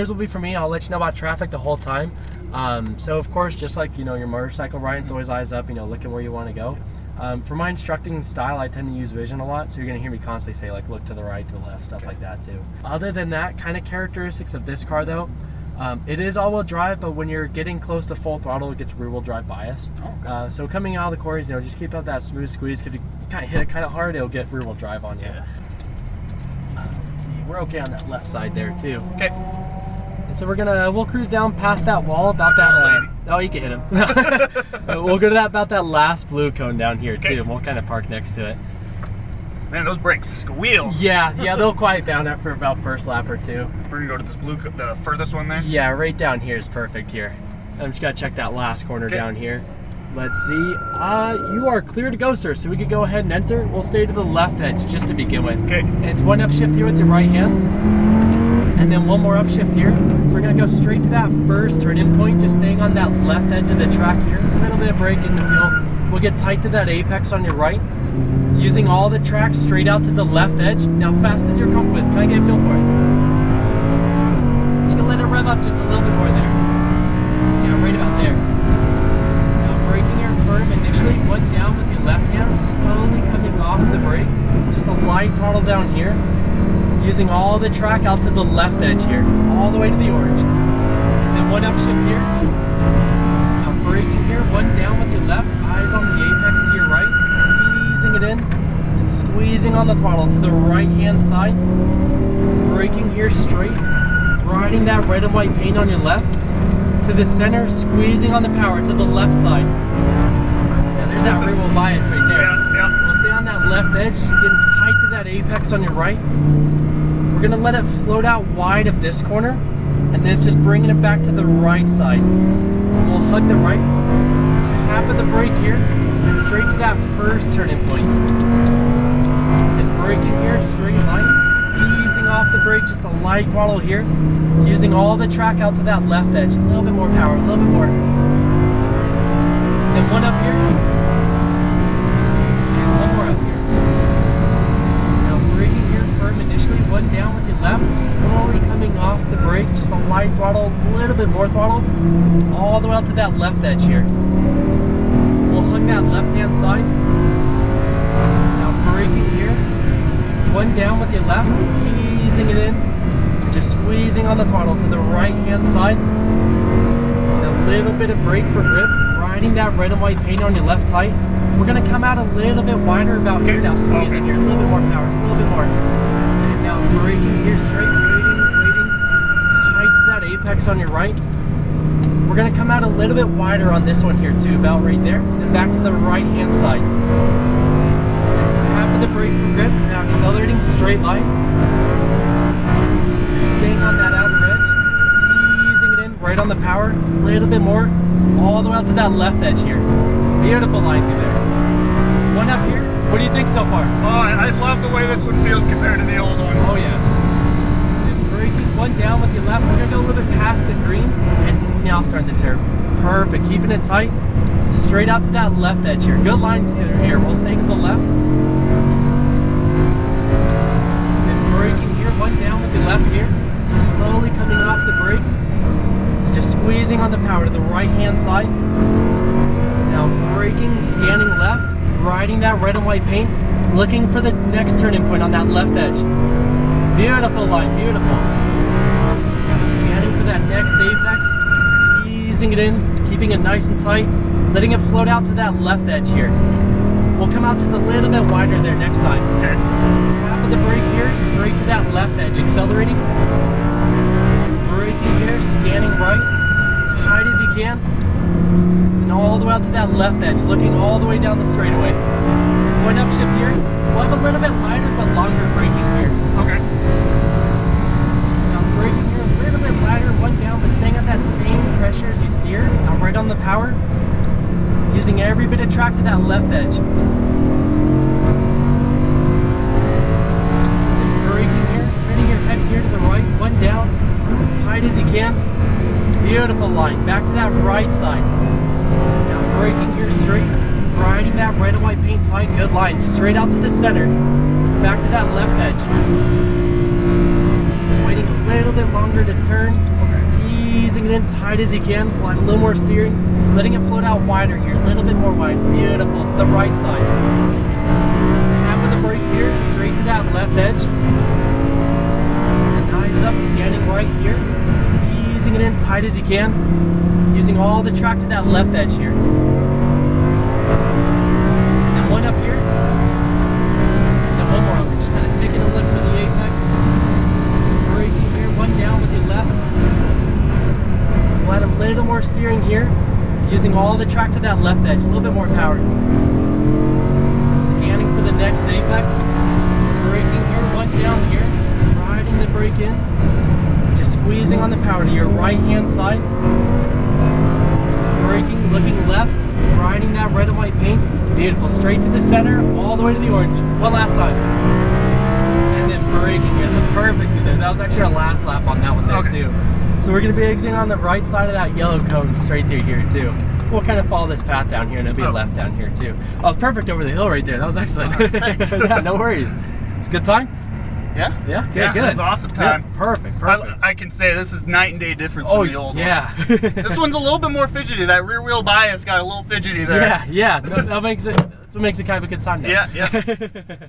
ears will be for me. I'll let you know about traffic the whole time. So of course, just like, you know, your motorcycle riding, it's always eyes up, you know, looking where you want to go. For my instructing style, I tend to use vision a lot, so you're going to hear me constantly say, like, look to the right, to the left, stuff like that too. Other than that kind of characteristics of this car though, it is all-wheel drive, but when you're getting close to full throttle, it gets rear-wheel drive bias. So coming out of the corners, you know, just keep up that smooth squeeze. If you kind of hit it kind of hard, it'll get rear-wheel drive on you. Let's see, we're okay on that left side there too. Okay. And so we'll cruise down past that wall about that. Oh, you can hit him. We'll go to about that last blue cone down here too, and we'll kind of park next to it. Man, those brakes squeal. Yeah, they'll quiet down after about first lap or two. We're gonna go to this blue, the furthest one there? Yeah, right down here is perfect here. I'm just gotta check that last corner down here. Let's see. You are clear to go, sir, so we could go ahead and enter. We'll stay to the left edge just to begin with. Okay. And it's one upshift here with your right hand, and then one more upshift here. So we're gonna go straight to that first turn-in point, just staying on that left edge of the track here. A little bit of brake in the fuel. We'll get tight to that apex on your right, using all the track straight out to the left edge. Now, fast as you're comfortable with, can I get a feel for it? You can let it rev up just a little bit more there. Yeah, right about there. So now braking here firm initially, one down with your left hand, slowly coming off the brake. Just a light throttle down here, using all the track out to the left edge here, all the way to the orange. And then one upshift here. So now braking here, one down with your left, eyes on the apex to your right. It in and squeezing on the throttle to the right hand side, braking here straight, riding that red and white paint on your left to the center, squeezing on the power to the left side. Now there's that rear wheel bias right there. Yeah. We'll stay on that left edge, getting tight to that apex on your right. We're gonna let it float out wide of this corner, and then it's just bringing it back to the right side. We'll hug the right, tap of the brake here, and straight to that first turning point. And braking here, straight line, easing off the brake, just a light throttle here, using all the track out to that left edge. A little bit more power, a little bit more. Then one up here, and one more up here. Now braking here firm initially, one down with your left, slowly coming off the brake, just a light throttle, a little bit more throttle, all the way out to that left edge here. We'll hook that left-hand side. So now braking here. One down with your left, easing it in. Just squeezing on the throttle to the right-hand side. And a little bit of brake for grip. Riding that red and white paint on your left tight. We're going to come out a little bit wider about here now. Squeezing here. A little bit more power. A little bit more. And now braking here straight. Waiting. Tight to that apex on your right. We're going to come out a little bit wider on this one here too, about right there. Then back to the right hand side. Tap of the brake for grip. Now accelerating straight line. And staying on that outer edge. Easing it in, right on the power. A little bit more. All the way out to that left edge here. Beautiful line through there. One up here. What do you think so far? Oh, I love the way this one feels compared to the old one. Oh yeah. And braking one down with your left. We're going to go a little bit past the green. And now starting to turn. Perfect, keeping it tight. Straight out to that left edge here. Good line here. We'll stay to the left. And then braking here, one down with the left here. Slowly coming off the brake. And just squeezing on the power to the right hand side. So now braking, scanning left, riding that red and white paint, looking for the next turning point on that left edge. Beautiful line, beautiful. Scanning for that next apex. Easing it in, keeping it nice and tight, letting it float out to that left edge here. We'll come out just a little bit wider there next time. Okay. Tap of the brake here, straight to that left edge, accelerating. And braking here, scanning right, tight as you can. And all the way out to that left edge, looking all the way down the straightaway. One upshift here. We'll have a little bit lighter but longer braking here. Okay. So now braking here, a little bit lighter, one down, but staying at that same pressure as you steer. Now right on the power. Using every bit of track to that left edge. And braking here, turning your head here to the right, one down, tight as you can. Beautiful line, back to that right side. Now braking here straight, riding that red and white paint tight, good line, straight out to the center, back to that left edge. Waiting a little bit longer to turn. squeezing it in tight as you can, applying a little more steering, letting it float out wider here, a little bit more wide, beautiful, to the right side. Tapping the brake here, straight to that left edge. And eyes up, scanning right here, easing it in tight as you can, using all the track to that left edge here. And then one up here, and then one more over, just kind of taking a look for the apex. Braking here, one down with your left. We'll add a little more steering here, using all the track to that left edge, a little bit more power. And scanning for the next apex. Braking here, one down here, riding the brake in, just squeezing on the power to your right hand side. Braking, looking left, riding that red and white paint. Beautiful, straight to the center, all the way to the orange. One last time. And then braking here, that's perfect there. That was actually our last lap on that one there too. So we're gonna be exiting on the right side of that yellow cone straight through here too. We'll kind of follow this path down here and it'll be a left down here too. Oh, it's perfect over the hill right there. That was excellent. Yeah, no worries. It's a good time? Yeah? Yeah? Yeah, good. it was awesome time. Yeah, perfect. I can say this is night and day difference from the old one. This one's a little bit more fidgety. That rear wheel bias got a little fidgety there. Yeah, yeah. That's what makes it kind of a good time now. Yeah.